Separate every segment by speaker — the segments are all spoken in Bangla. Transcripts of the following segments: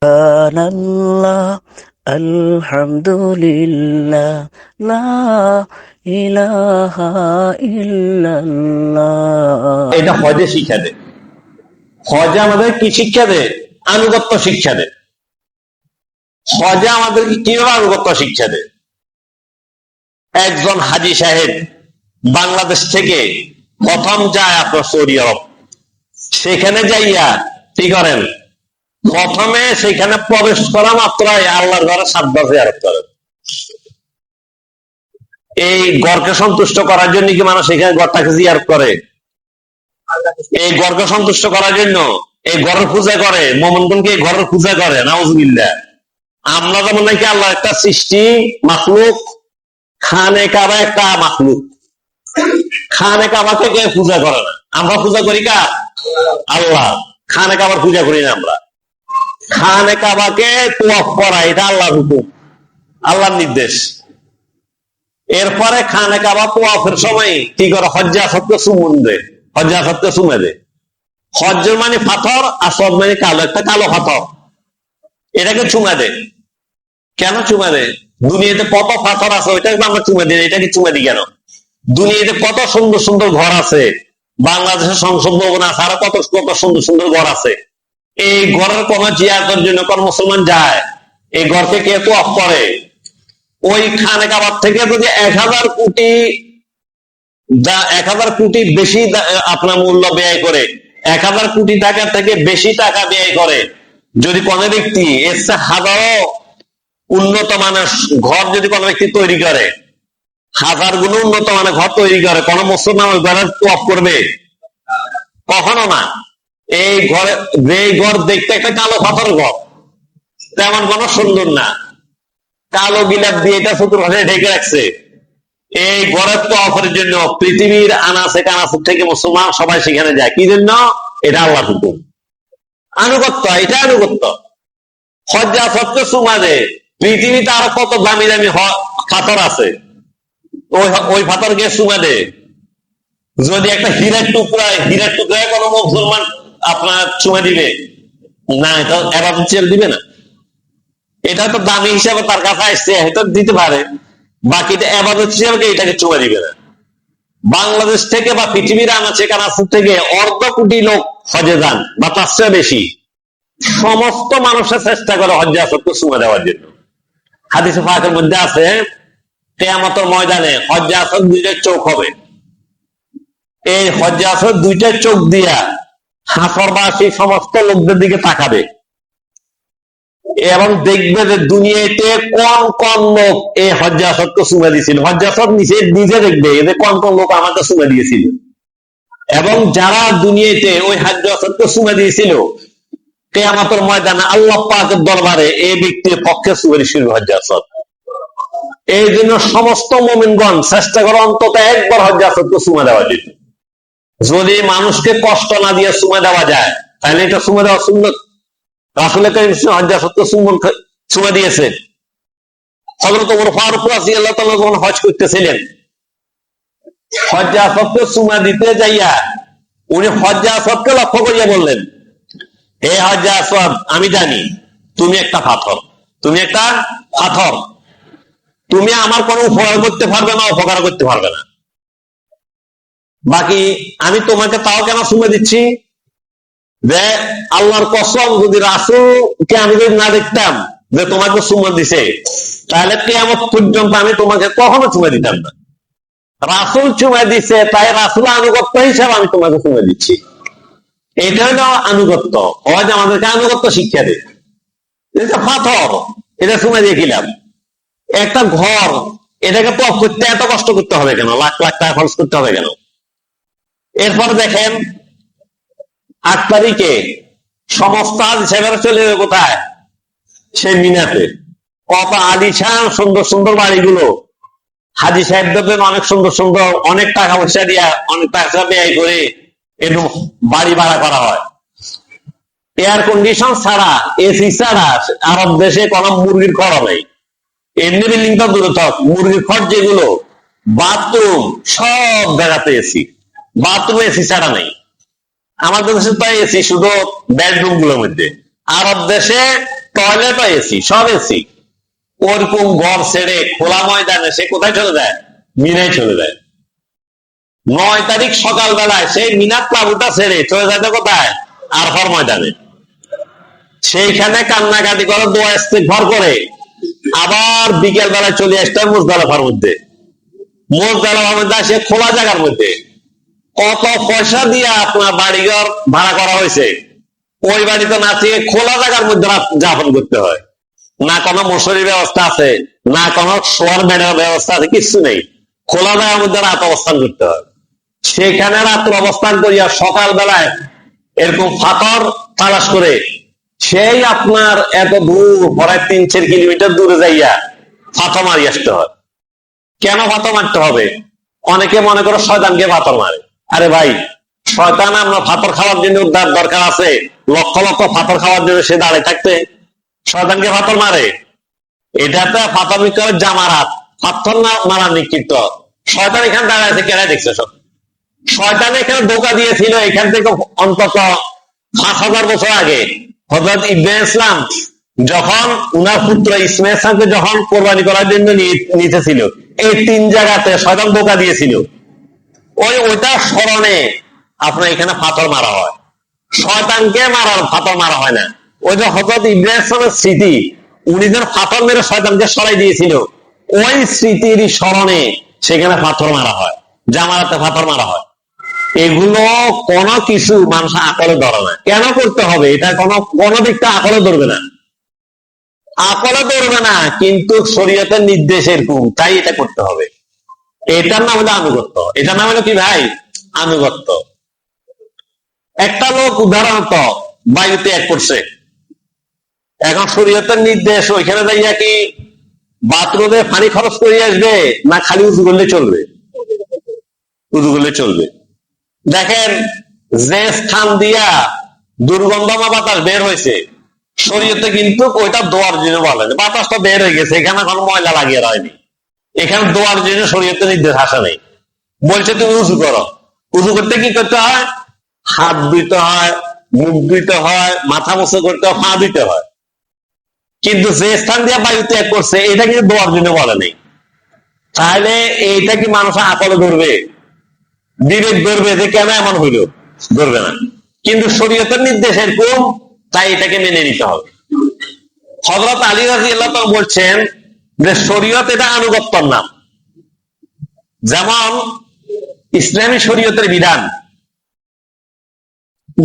Speaker 1: সুবহানাল্লাহ, আলহামদুলিল্লাহ, লা ইলাহা ইল্লাল্লাহ।
Speaker 2: এটা হজে শিক্ষা দেয়। হজে আমাদের কি শিক্ষা দেয়? আনুগত্য শিক্ষা দেয়। হজে আমাদেরকে কিভাবে আনুগত্য শিক্ষা দেয়? একজন হাজী সাহেব বাংলাদেশ থেকে প্রথম যায় আপনার সৌদি আরব। সেখানে যাইয়া কি করেন? প্রথমে সেখানে প্রবেশ করা মাত্রই আল্লাহর ঘরে 7 বার জিয়ারত করেন। এই গড়কে সন্তুষ্ট করার জন্য কি মানুষ এখানে গড়টাকে জিয়ারত করে? এই গড়কে সন্তুষ্ট করার জন্য এই ঘরের পূজা করে। মোমেনগণকে এই ঘরের পূজা করে। নাউজুবিল্লাহ। আমরা যেমন নাকি আল্লাহ একটা সৃষ্টি মাখলুক, খানে কাবা একটা মাখলুক। খানে কাবাকে কে পূজা করে না? আমরা পূজা করি কার? আল্লাহ। খানে কাবার পূজা করি না আমরা। খানে কাবাকে তোয়াফ করা, এটা আল্লাহর হুকুম, আল্লাহর নির্দেশ। এরপরে খানে কাবা তোয়াফের সময় কি করে? হজ্জে আসদকে চুমুন দেয়। হজ্জে আসদকে চুমে দেয়। হজ্জের মানে পাথর, আসদ মানে কালো, একটা কালো পাথর, এটাকে চুমা দেয়। কেন চুমা দেয়? দুনিয়াতে কত পাথর আছে, ওইটাকে আমরা চুমা দিই, এটাকে চুমা দিই কেন? দুনিয়াতে কত সুন্দর সুন্দর ঘর আছে, বাংলাদেশের সংসদ ভবন আছে, আরো কত কত সুন্দর সুন্দর ঘর আছে। এই ঘরের কোন জিয়ারতের জন্য কোন মুসলমান যায়? এই ঘরকে কে তো অফ করে? ওই খানে কাবার থেকে যদি 1000 কোটি বেশি আপনার মূল্য ব্যয় করে, 1000 কোটি টাকা থেকে বেশি টাকা ব্যয় করে যদি কোন ব্যক্তি এর চেয়ে হাজারো উন্নত মানের ঘর যদি কোন ব্যক্তি তৈরি করে, 1000 গুণ উন্নত মানের ঘর তৈরি করে, কোন মুসলমান ওই ঘরের তোয়াফ করবে? কখনো না। এই ঘরে, যে ঘর দেখতে একটা কালো পাথর ঘর, তেমন কোন সুন্দর না, কালো গিলাপ দিয়ে এটা চতুর্পাশে ঢেকে রাখছে। এই ঘরের তোয়াফের জন্য পৃথিবীর আনাচে কানাচে থেকে মুসলমান সবাই সেখানে যায়। কি জন্য? এটা আল্লাহর হুকুম, আনুগত্য। এটা আনুগত্য। হজ্জে আসদকে চুমা দেয়। পৃথিবীতে আরো কত দামি দামি পাথর আছে, ওই পাথরকে চুমা দেয়। যদি একটা হীরার টুকরায় কোন মুসলমান আপনার চুমা দিবে না, এটা এবাদত ছেড়ে দিবে না। এটা তো দামি হিসাবে তার কাছে আসছে, হয়তো দিতে পারে, বাকিটা এবাদত হিসাবে এটাকে চুমা দিবে না। বাংলাদেশ থেকে বা পৃথিবীর আনাচে কানাচে থেকে 1.5 কোটি লোক হজে যান বা তার চেয়ে বেশি। সমস্ত মানুষের চেষ্টা করে হজ্জে আসদকে চুমা দেওয়ার জন্য। হাদিসে পাকের মধ্যে আছে, কিয়ামতের ময়দানে হজ্জে আসদ 2টা চোখ হবে। এই হজ্জে আসদ 2টা চোখ দিয়া হাসরবাসী সমস্ত লোকদের দিকে তাকাবে এবং দেখবে যে দুনিয়াতে কোন কোন লোক এই হজ্জে আসদকে চুমা দিয়েছিল। হজ্জে আসদ নিজে দেখবে যে কোন কোন লোক আমাকে চুমা দিয়েছিল, এবং যারা দুনিয়াতে ওই হজ্জে আসদকে চুমা দিয়েছিল, কিয়ামতের ময়দানে আল্লাহ পাকের দরবারে এই ব্যক্তির পক্ষে সুপারিশ করবে হজ্জে আসদ। এই জন্য সমস্ত মুমিনগণ চেষ্টা করে অন্তত একবার হজ্জে আসদকে চুমা দেওয়া যেত। যদি মানুষকে কষ্ট না দিয়ে চুমা দেওয়া যায়, তাহলে এটা চুমা দেওয়া সুন্নত। রাসূল কারীম হজ্জে আসদকে চুমা দিয়েছে। হযরত ওমর ফারুক রাদিয়াল্লাহু তাআলা যখন হজ করতেছিলেন, হজ্জে আসদকে চুমা দিতে যাইয়া উনি হজ্জে আসদকে লক্ষ্য করিয়া বললেন, হে হজ্জে আসদ, আমি জানি তুমি একটা পাথর, তুমি একটা পাথর, তুমি আমার কোনো উপকার করতে পারবে না, অপকার করতে পারবে না। বাকি আমি তোমাকে তাও কেন চুমা দিচ্ছি? যে আল্লাহর কসম, যদি রাসূলকে আমি যদি না দেখতাম যে তোমাকে চুমা দিছে, তাহলে কিয়ামত পর্যন্ত আমি তোমাকে কখনো চুমা দিতাম না। রাসূল চুমা দিছে, তাই রাসূল আনুগত্য হিসাবে আমি তোমাকে চুমা দিচ্ছি। এটা হলো আনুগত্য। হজ আমাদেরকে আনুগত্য শিক্ষা দেয়। এটা পাথর, এটা চুমা দিয়ে কিলাম। একটা ঘর, এটাকে তফ করতে এত কষ্ট করতে হবে কেন? লাখ লাখ টাকা খরচ করতে হবে কেন? এরপর দেখেন 8 তারিখে সমস্ত হাজিরা চলে যাবে কোথায়? সে মিনাতে। কত আলিশান সুন্দর সুন্দর বাড়িগুলো, হাজি সাহেবদের অনেক সুন্দর সুন্দর, অনেক টাকা পয়সা দিয়া, অনেক টাকা ব্যয় করে একটু বাড়ি ভাড়া করা হয়। এয়ার কন্ডিশন ছাড়া, এসি ছাড়া আরব দেশে কোন মুরগির খড় নেই। এমনি বিল্ডিংটা দূরে থাক, মুরগির খড় যেগুলো, বাথরুম সব জায়গাতে এসি, বাথরুম এসি ছাড়া নেই। আমাদের দেশে তো এসি শুধু বেডরুম গুলোর মধ্যে। আরব দেশে টয়লেট এসি, সব এসি। ওরকম ঘর ছেড়ে খোলা ময়দানে সে কোথায় চলে যায়? মিনায় চলে যায়। 9 তারিখ সকালবেলায় সেই মিনার প্লাবুটা ছেড়ে চলে যাবে কোথায়? আরফার ময়দানে। সেইখানে কান্নাকাটি করে, দোয়া ইস্তেগফার করে, আবার বিকেল বেলায় চলে আসতে হয় মুজদালিফার মধ্যে। মুজদালিফার মধ্যে আসে খোলা জায়গার মধ্যে কত পয়সা দিয়ে আপনার বাড়িঘর ভাড়া করা হয়েছে, ওই বাড়িতে না থেকে খোলা জায়গার মধ্যে রাত যাপন করতে হয়। না কোনো মশারির ব্যবস্থা আছে, না কোনো শোয়ার বেডের ব্যবস্থা আছে, কিছু নেই। খোলা জায়গার মধ্যে রাত অবস্থান করতে হয়। সেখানে রাত্র অবস্থান করিয়া সকাল বেলায় এরকম পাথর তালাশ করে সেই আপনার এত দূর, প্রায় 3-4 কিলোমিটার দূরে যাইয়া পাথর মারি আসতে হয়। কেন পাথর মারতে হবে? অনেকে মনে করে শয়তানকে পাথর মারে। আরে ভাই, শয়তান আমরা পাথর খাওয়ার জন্য দরকার আছে, লক্ষ লক্ষ পাথর খাওয়ার জন্য সে দাঁড়িয়ে থাকতে শয়তানকে পাথর মারে? এটাতে পাথর নিক্ষেপ জামারাত, পাথর না মারা নিক্ষিপ্ত। শয়তান এখানে দাঁড়ায় আছে, কেন দেখছে? সব শয়তান এখানে ধোঁকা দিয়েছিল। এখান থেকে অন্তত 5000 বছর আগে হযরত ইব্রাহিম ইসলাম যখন উনার পুত্র ইসমাইল ইসলামকে যখন কোরবানি করার জন্য নিতেছিল, এই 3 জায়গাতে শয়তান ধোঁকা দিয়েছিল। ওইটা স্মরণে আপনার এখানে পাথর মারা হয়। শয়তানকে পাথর মারা হয় না। ওই যে হযরত ইব্রাহিম ইসলামের স্মৃতি, উনি যেন পাথর মেরে শয়তানকে সরাই দিয়েছিল, ওই স্মৃতির স্মরণে সেখানে পাথর মারা হয়, জামারাতে পাথর মারা হয়। এগুলো কোনো কিছু মানুষ আকলে ধরে না। কেন করতে হবে? এটা কোনো দিকটা আকলে ধরবে না, আকলে ধরবে না, কিন্তু শরীয়তের নির্দেশ এরকম, তাই এটা করতে হবে। এটার নাম হলো আনুগত্য। এটার নাম হলো কি ভাই? আনুগত্য। একটা লোক উদাহরণত বায়ু ত্যাগ করছে, এখন শরীয়তের নির্দেশ ওইখানে যাইয়া কি বাথরুমে পানি খরচ করে আসবে, না খালি উজু করলে চলবে? উজু করলে চলবে। দেখেন, যে স্থান দিয়া দুর্গন্ধময় বাতাস বের হয়েছে, শরীয়তে কিন্তু ওইটা দোয়ার জন্য বলে, বাতাসটা বের হয়ে গেছে, এখানে কোনো ময়লা লাগিয়ে হয়নি, এখানে দোয়ার জন্য শরীয়তে নির্দেশ আসে নেই। বলছে তুমি উজু করো। উজু করতে কি করতে হয়? হাত ধুইতে হয়, মুখ ধুইতে হয়, মাথা মোছা করতে হয়, পা ধুইতে হয়। কিন্তু যে স্থান দিয়ে বায়ু ত্যাগ করছে, এটা কিন্তু দোয়ার জন্য বলে নেই। তাহলে এইটা কি মানুষ আকলে ধরবে? বিবেক ধরবে যে কেন এমন হইল? ধরবে না। কিন্তু শরীয়তের নির্দেশ এরকম, তাই এটাকে মেনে নিতে হবে। হযরত আলী রাদিয়াল্লাহু তাআলা বলছেন যে শরীয়ত এটা আনুগত্যর নাম। যেমন ইসলামী শরীয়তের বিধান,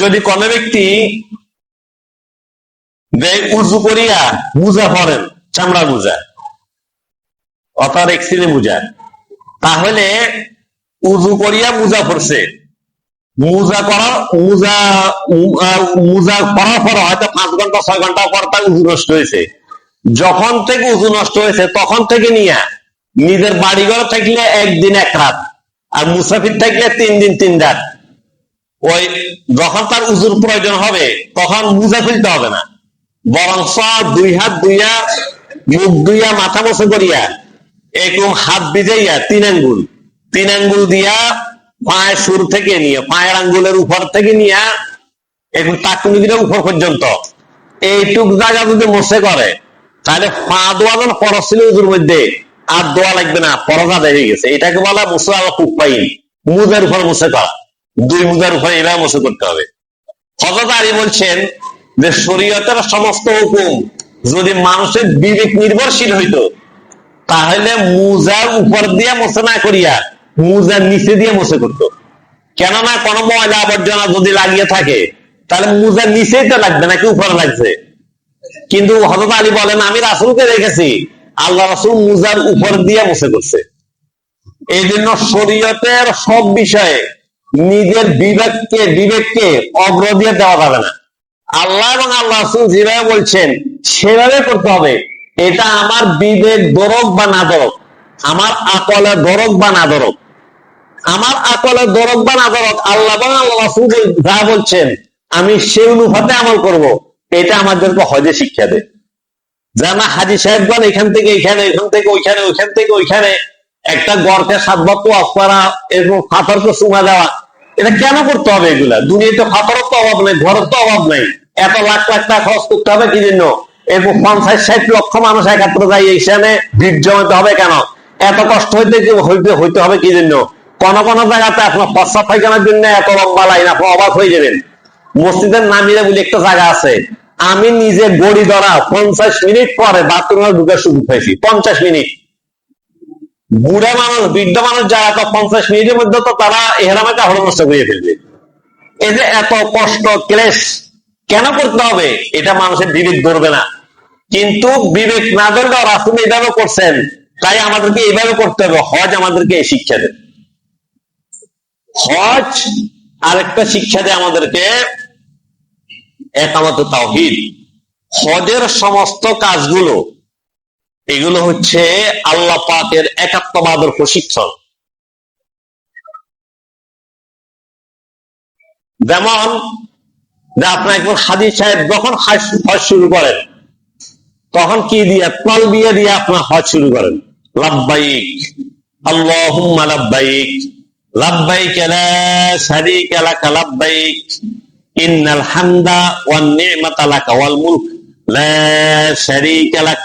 Speaker 2: যদি কোন ব্যক্তি উজু করিয়া মুজা পরেন, চামড়া মুজা অর্থাৎ এক্সিলে মুজা, তাহলে উজু করিয়া মুজা পড়ছে, মুজা করার পর হয়তো 5 ঘন্টা 6 ঘন্টা পর তার উজু নষ্ট হয়েছে। যখন থেকে উজু নষ্ট হয়েছে তখন থেকে নিয়ে নিজের বাড়িঘর থাকলে 1 দিন 1 রাত, আর মুসাফির থাকলে 3 দিন 3 রাত, ওই যখন তার উজুর প্রয়োজন হবে তখন মুজা ফেলতে হবে না, বরং 2 হাত ধুইয়া, মুখ ধুইয়া, মাথা মোছা করিয়া, এরকম হাত ভিজাইয়া 3 আঙ্গুল দিয়া পায়ের শুরু থেকে নিয়ে পায়ের আঙ্গুলের উপর থেকে নিয়ে এরকম টাকনুকির উপর পর্যন্ত এইটুক জায়গা যদি মোছে করে, তাহলে পা দোয়ানোর ফরজ ছিল উজুর মধ্যে, আর দোয়া লাগবে না, ফরজ আদায় হয়ে গেছে। এটাকে বলা মুসা আল কুফাইন, মুজার উপর মুছে করা, 2 মুজার উপর এভাবে মুছে করতে হবে। হযরত আলী বলছেন যে শরীয়তের সমস্ত হুকুম যদি মানুষের বিবেক নির্ভরশীল হইতো, তাহলে মুজার উপর দিয়ে মোছে না করিয়া মুজার নিচে দিয়ে মোছে করতো। কেননা কোনো ময়লা আবর্জনা যদি লাগিয়ে থাকে, তাহলে মুজার নিচেই তো লাগবে, নাকি উপরে লাগছে? কিন্তু হযরত আলী বলেন আমি রাসূলকে দেখেছি আল্লাহ রাসূল মুজার উপর দিয়ে মোছে করছে। এই জন্য শরীয়তের সব বিষয়ে নিজের বিবেককে অগ্রাধিকার দেওয়া যাবে না। আল্লাহ এবং আল্লাহ রাসূল যেভাবে বলছেন সেভাবে করতে হবে। এটা আমার বিবেক দরক বা না দরক, আমার আকলে দরক বা না দরক, আমার আকলে দরক বা না দরক, আল্লাহ এবং আল্লাহ রাসূল যা বলছেন আমি সেই অনুপাতে আমল করব, এটা আমাদেরকে হজে শিক্ষা দেয়। জানা হাজী সাহেবগণ এখান থেকে এখানে, এখান থেকে ওইখানে, ওইখান থেকে ওইখানে একটা গড়কে 7 বার ওয়াজ করা, এরকম পাথরকে চুমা দেওয়া, এটা কেন করতে হবে? এগুলা দুনিয়াতে পাথরের তো অভাব নেই, ঘরের তো অভাব নেই, এত লাখ লাখ টাকা খরচ করতে হবে কি জন্য? এরকম 50-60 লক্ষ মানুষ একাত্র যাই এইখানে ভিড় জমাতে হবে কেন? এত কষ্ট হইতে হবে কি জন্য? কোন কোন জায়গাতে আপনার প্রস্রাব পায়খানার জন্য এত লম্বা লাইন, আপনি অবাক হয়ে যাবেন। মসজিদের নামিরা বলে একটা জায়গা আছে, আমি নিজে গড়ি ধরা 50 মিনিট পরে বাথরুমে ঢুকে সুযোগ পাইছি। 50 মিনিট। বুড়া মানুষ, বৃদ্ধ মানুষ যারা, তো 50 মিনিটের মধ্যে তো তারা এহরামে কাপড় নষ্ট করে ফেলবে। এই যে এত কষ্ট ক্লেশ কেন করতে হবে, এটা মানুষের বিবেক ধরবে না। কিন্তু বিবেক না ধরলে রাসূল এইভাবে করছেন, তাই আমাদেরকে এইভাবে করতে হবে। হজ আমাদেরকে এই শিক্ষা দেয়। হজ আরেকটা শিক্ষা দেয় আমাদেরকে, একামত তাওহীদ। হজের সমস্ত কাজগুলো, এগুলো হচ্ছে আল্লাহ পাকের একাত্মবাদের প্রশিক্ষণ। যেমন আপনার একজন হাজী সাহেব যখন হজ শুরু করেন, তখন কি দিয়ে? তালবিয়া দিয়ে আপনার হজ শুরু করেন। লাব্বাইক আল্লাহুম্মা লাব্বাইক, লাব্বাইক লা শারীকা লাকা লাব্বাইক, ইন্নাল হামদা ওয়ান নি'মাতা লাকা ওয়াল মুলক লা শারীকা লাক।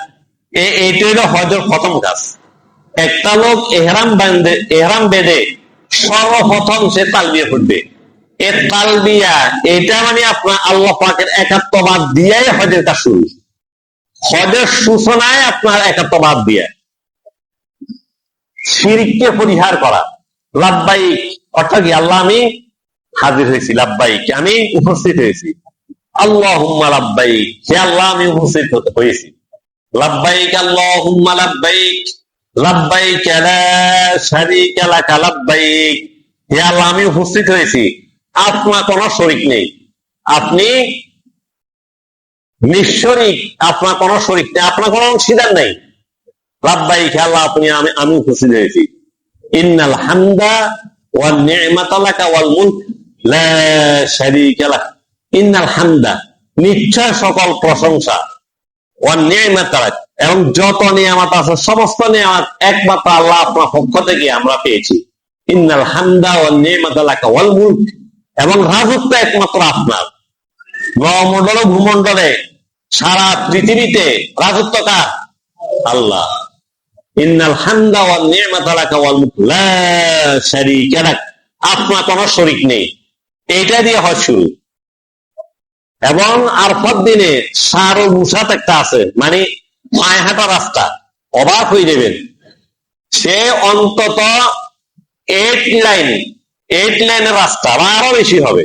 Speaker 2: এইটা হলো হজের প্রথম কাজ। একটা লোক এহরাম বেঁধে সর্বপ্রথম সে তালবিয়া পড়বে। এই তালবিয়া, এটা মানে আপনার আল্লাহ পাকের একাত্মবাদ দিয়াই হজের কাজ শুরু। হজের সূচনায় আপনার একাত্মবাদ দিয়ে শিরককে পরিহার করা। লাব্বাইক অর্থাৎ কি? আল্লাহ আমি হাজির হয়েছি, লাব্বাইক আমি উপস্থিত হয়েছি। আল্লাহুম্মা লাব্বাইক, হে আল্লাহ আমি উপস্থিত হয়েছি। লাব্বাইক আল্লাহুম্মা লাব্বাইক, লাব্বাইক লা শারীকা লাকা লাব্বাইক, হে আল্লাহ আমি উপস্থিত হয়েছি, আপনার কোনো শরীক নেই, আপনি নিঃশরীক, আপনার কোনো শরীক নেই, আপনার কোনো অংশীদার নেই। লাব্বাইক আল্লাহ আপনি আমি উপস্থিত হয়েছি। ইন্নাল হামদা ওয়ান নি'মাতা লাকা ওয়াল মুলক লা শারীকা লাক, ইন্নাল হামদা নিশ্চয় সকল প্রশংসা, ওয়ান নি'মাতা লাক এবং যত নিয়ামত আছে সমস্ত নিয়ামত একমাত্র আল্লাহ আপনার পক্ষ থেকে আমরা পেয়েছি। ইন্নাল হামদা ওয়ান নি'মাতা লাকা ওয়াল মুলক, এবং রাজত্ব একমাত্র আপনার। নবমণ্ডলে ভূমণ্ডলে সারা পৃথিবীতে রাজত্ব কার? আল্লাহ। ইন্নাল হামদা ওয়ান নি'মাতা লাকা ওয়াল মুলক লা শারীকা লাক, আপনার কোনো শরীক নেই। এইটা দিয়ে হজ শুরু। এবং আরফার দিনে সারো মুসাত একটা আছে, মানে পায়ে হাঁটা রাস্তা, অবাক হয়ে যাবেন। সে অন্তত 8 লাইনের রাস্তা বা আরো বেশি হবে।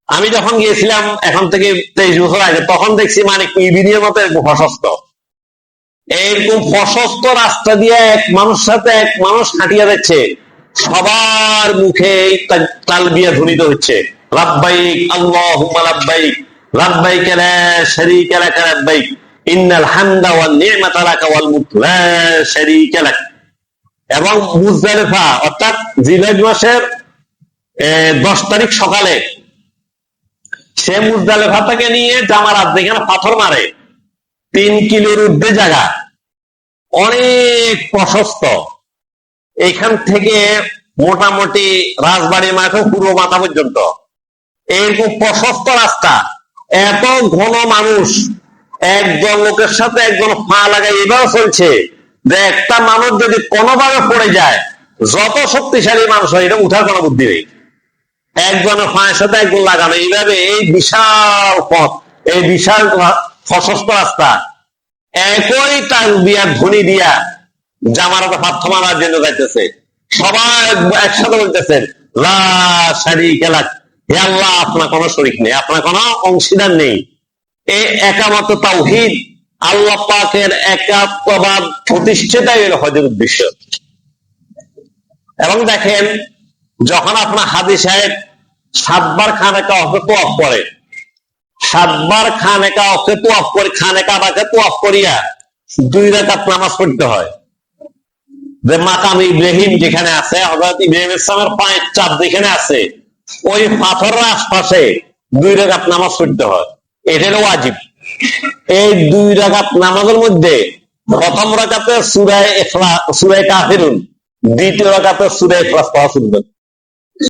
Speaker 2: আমি যখন গিয়েছিলাম এখন থেকে 23 বছর আগে, তখন দেখছি মানে ইবিনির মতো এরকম প্রশস্ত, এরকম প্রশস্ত রাস্তা দিয়ে এক মানুষ সাথে এক মানুষ হাঁটিয়ে যাচ্ছে, সবার মুখে তালবিয়া ধ্বনিত হচ্ছে, লাব্বাইক আল্লাহুম্মা লাব্বাইক, লাব্বাইক লা শারীকা লাকা লাব্বাইক, ইন্নাল হামদা ওয়ান নি'মাতা লাকা ওয়াল মুলক লা শারীকা লাক। এবং মুজদালিফা অর্থাৎ জিলহজ মাসের 10 তারিখ সকালে সে মুজদালিফা থেকে নিয়ে জামারাত, যেখানে পাথর মারে, 3 কিলোর ঊর্ধ্বে জায়গা, অনেক প্রশস্ত। এখান থেকে মোটামুটি রাজবাড়ি মাঠে পূর্ব মাথা পর্যন্ত এরকম প্রশস্ত রাস্তা, এত ঘন মানুষ, একজন লোকের সাথে একজন পা লাগাই এভাবে চলছে যে একটা মানুষ যদি কোনোভাবে পড়ে যায়, যত শক্তিশালী মানুষ হয়, এটা উঠার কোনো বুদ্ধি নেই। একজনের পায়ের সাথে একজন লাগানো, এইভাবে এই বিশাল পথ, এই বিশাল প্রশস্ত রাস্তা, একই তালবিয়ার ধ্বনি দিয়া জামারাতে পাথর মারার জন্য যাইতেছে। সবাই একসাথে বলতেছেন লা শারীকা লাক, হে আল্লাহ আপনার কোনো শরীক নেই, আপনার কোনো অংশীদার নেই। এই একামত তাওহীদ, আল্লাহ পাকের একাত্মবাদ প্রতিষ্ঠাটাই হলো হজের উদ্দেশ্য। এবং দেখেন, যখন আপনার হাজী সাহেব 7 বার খানে কাবাকে তোয়াফ করে, 7 বার খানে কাবাকে তোয়াফ করে, খানে কাবাকে তোয়াফ করিয়া 2 রাকাত নামাজ পড়তে হয়। যে মাকাম ইব্রাহিম যেখানে আছে, হযরত ইব্রাহিম ইসলামের পায়ের চাপ যেখানে আছে, ওই পাথরের আশপাশে 2 রাকাত নামাজ পড়তে হয়। এটা হলো ওয়াজিব। এই 2 রাকাত নামাজের মধ্যে প্রথম রাকাতে সূরা কাফিরুন, দ্বিতীয় রাকাতে সূরা ইখলাস পড়া সুন্নাত।